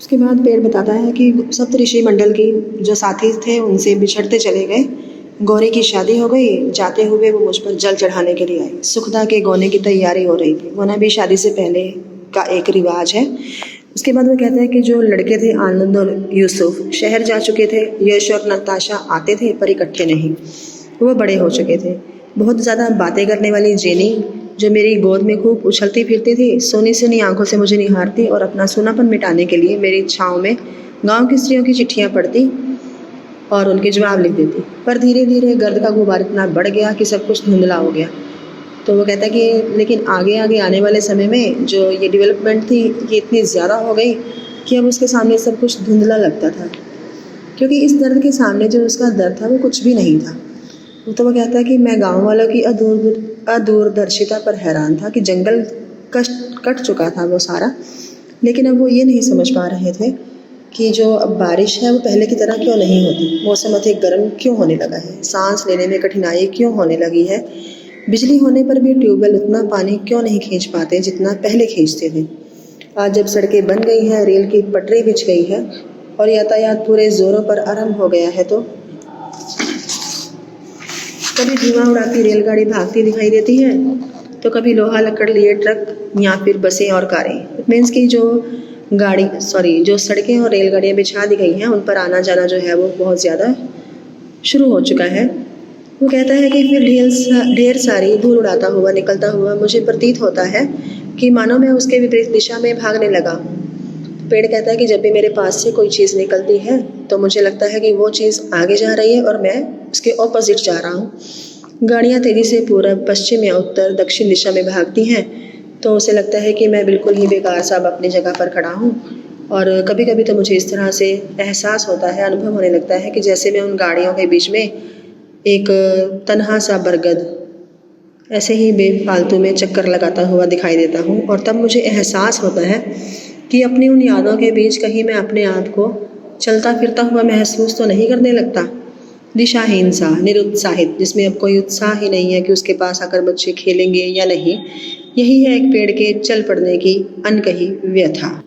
उसके बाद पेड़ बताता है कि सप्तऋषि मंडल की जो साथी थे उनसे बिछड़ते चले गए। गौरी की शादी हो गई। जाते हुए वो मुझ पर जल चढ़ाने के लिए आई। सुखदा के गोने की तैयारी हो रही थी। होना भी शादी से पहले का एक रिवाज है। उसके बाद वो कहते हैं कि जो लड़के थे आनंद और यूसुफ शहर जा चुके थे। यश और नताशा आते थे पर इकट्ठे नहीं। वो बड़े हो चुके थे। बहुत ज़्यादा बातें करने वाली जेनी जो मेरी गोद में खूब उछलती फिरती थी, सोनी सोनी आंखों से मुझे निहारती और अपना सूनापन मिटाने के लिए मेरी छाँव में गांव की स्त्रियों की चिट्ठियां पढ़ती और उनके जवाब लिख देती। पर धीरे धीरे गर्द का गुबार इतना बढ़ गया कि सब कुछ धुंधला हो गया। तो वो कहता है कि लेकिन आगे आगे आने वाले समय में जो ये डेवलपमेंट थी ये इतनी ज़्यादा हो गई कि अब उसके सामने सब कुछ धुंधला लगता था, क्योंकि इस दर्द के सामने जो उसका दर्द था वो कुछ भी नहीं था। तो वो कहता है कि मैं गांव वालों की अदूरदर्शिता पर हैरान था कि जंगल कट चुका था वो सारा, लेकिन अब वो ये नहीं समझ पा रहे थे कि जो अब बारिश है वो पहले की तरह क्यों नहीं होती। मौसम अधिक गर्म क्यों होने लगा है। सांस लेने में कठिनाई क्यों होने लगी है। बिजली होने पर भी ट्यूबवेल उतना पानी क्यों नहीं खींच पाते जितना पहले खींचते थे। आज जब सड़कें बन गई हैं, रेल की पटरी बिछ गई है और यातायात पूरे जोरों पर आरंभ हो गया है, तो कभी धुआं उड़ाती रेलगाड़ी भागती दिखाई देती है तो कभी लोहा लकड़ लिए ट्रक या फिर बसें और कारें। इट मीन्स की जो सड़कें और रेलगाड़ियाँ बिछा दी गई हैं उन पर आना जाना जो है वो बहुत ज़्यादा शुरू हो चुका है। वो कहता है कि फिर ढेर सारी धूल उड़ाता हुआ निकलता हुआ मुझे प्रतीत होता है कि मानो मैं उसके विपरीत दिशा में भागने लगा। पेड़ कहता है कि जब भी मेरे पास से कोई चीज़ निकलती है तो मुझे लगता है कि वो चीज़ आगे जा रही है और मैं उसके ऑपोजिट जा रहा हूँ। गाड़ियाँ तेज़ी से पूरब पश्चिम या उत्तर दक्षिण दिशा में भागती हैं तो उसे लगता है कि मैं बिल्कुल ही बेकार सा अपनी जगह पर खड़ा हूँ। और कभी कभी तो मुझे इस तरह से एहसास होता है, अनुभव होने लगता है कि जैसे मैं उन गाड़ियों के बीच में एक तन्हा सा बरगद ऐसे ही बेफालतू में चक्कर लगाता हुआ दिखाई देता हूँ। और तब मुझे एहसास होता है कि अपनी उन यादों के बीच कहीं मैं अपने आप को चलता फिरता हुआ महसूस तो नहीं करने लगता। दिशाहीन सा, निरुत्साहित, जिसमें अब कोई उत्साह ही नहीं है कि उसके पास आकर बच्चे खेलेंगे या नहीं। यही है एक पेड़ के चल पड़ने की अनकही व्यथा।